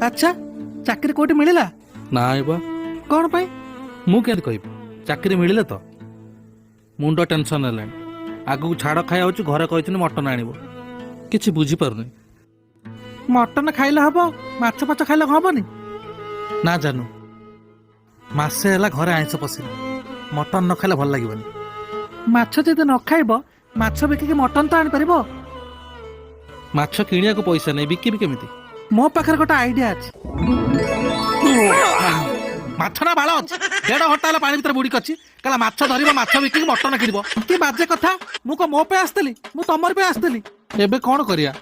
अच्छा चाकरी कोठी मिलिला नाई बा कौन पाई मु केमती कहबी चाकरी मिलिले तो मुंड टेंशन है आगु छाड़ खाया होची घरे कहते मटन आनिब किछि बुझी पारुनी मटन खाइले हबो माछ फाछ खाइले हबनी ना जानू मासे ହେଲା ଘରେ ଆଇଁଷ ପଶିଲା ମଟନ ନ ଖାଇଲେ ଭଲ ଲାଗିବନି ମାଛ ଯଦି ନ ଖାଇବ ମାଛ ବିକିକି ମଟନ ତ ଆଣିପାରିବ ମାଛ କିଣିବାକୁ ପଇସା ନାହିଁ ବିକିବି କେମିତି ମୋ ପାଖରେ ଗୋଟେ ଆଇଡିଆ ଅଛି ମାଛ ନା ବାଳ ଅଛି 1.5 ଘଣ୍ଟା ହେଲା ପାଣି ଭିତରେ ବୁଡିକି ଅଛି କହିଲା ମାଛ ଧରିବ ମାଛ ବିକିକି ମଟନ କିଣିବ କି ବାଜେ କଥା ମୁଁ କଣ ମୋ ପାଇଁ ଆସିଥିଲି ମୁଁ ତମର ପାଇଁ ଆସିଥିଲି ଏବେ କଣ କରିବା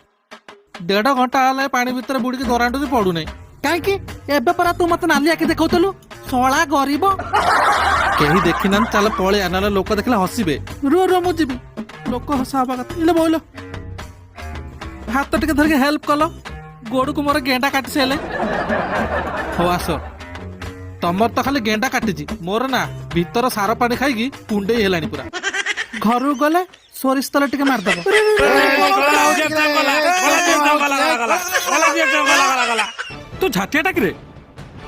1.5 ଘଣ୍ଟା ହେଲା ପାଣି ଭିତରେ ବୁଡିକି ଦରାଣ୍ଡୁଛି ପଡୁନାହିଁ କାହିଁକି ଏବେ ପରା ତୁ ମତେ ନାଲି ଆଖି ଦେଖଉଥିଲୁ ଶଳା ଗରିବ କେହି ଦେଖିନାହାନ୍ତି ଚାଲ ପଳେଇ ଆନାଲେ ଲୋକ ଦେଖିଲେ ହସିବେ ରୁହ ମୁଁ ଯିବି ଲୋକ ହସା ହବା କଥା ଇଲେ ବୋଇଲ ହାତ ଟିକେ ଧରିକି ହେଲ୍ପ କଲ ଗୋଡକୁ ମୋର ଗେଣ୍ଡା କାଟି ସାଇଲେ ହଉ ଆସ ତମର ତ ଖାଲି ଗେଣ୍ଡା କାଟିଛି ମୋର ନା ଭିତର ସାର ପାଣି ଖାଇକି କୁଣ୍ଡେଇ ହେଲାଣି ପୁରା ଘରକୁ ଗଲେ ସୋରିଷ ତେଲ ଟିକେ ମାରିଦବ ତୁ ଝାଟିଆ ଟାକିରେ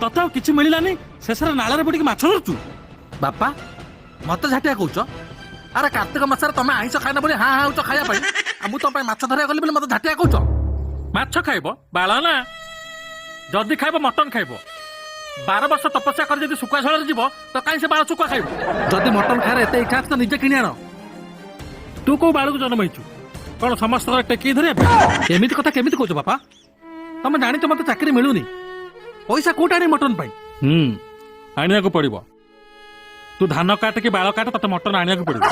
ତତେ ଆଉ କିଛି ମିଳିଲାନି ଶେଷରେ ନାଳରେ ବୁଡିକି ମାଛ ଧରୁଛୁ ବାପା ମତେ ଝାଟିଆ କହୁଛ ଆରେ କାର୍ତ୍ତିକ ମାସରେ ତମେ ଆଇଁଷ ଖାଇନ ବୋଲି ହାଁ ହାଁ ହଉଛ ଖାଇବା ପାଇଁ ଆଉ ମୁଁ ତମ ପାଇଁ ମାଛ ଧରିବାକୁ ଗଲି ବୋଲି ମତେ ଝାଟିଆ କହୁଛ ମାଛ ଖାଇବ ବାଳ ନା ଯଦି ଖାଇବ ମଟନ ଖାଇବ 12 ବର୍ଷ ତପସ୍ୟା କରି ଯଦି ଶୁଖୁଆ ଝଳରେ ଯିବ ତ କାହିଁ ସେ ବାଳ ଶୁଖୁଆ ଖାଇବ ଯଦି ମଟନ ଖାଇରେ ଏତେ ଇଚ୍ଛା ଅଛି ତ ନିଜେ କିଣି ଆଣ ତୁ କୋଉ ବାଳକୁ ଜନ୍ମ ହେଇଛୁ କଣ ସମସ୍ତଙ୍କର ଟେକି ଧରିବା ପାଇଁ ଏମିତି କଥା କେମିତି କହୁଛ ବାପା ତମେ ଜାଣିଛ ମତେ ଚାକିରି ମିଳୁନି ପଇସା କୋଉଠି ଆଣି ମଟନ ପାଇଁ ଆଣିବାକୁ ପଡିବ ତୁ ଧାନ କାଟ କି ବାଳ କାଟ ତତେ ମଟନ ଆଣିବାକୁ ପଡିବ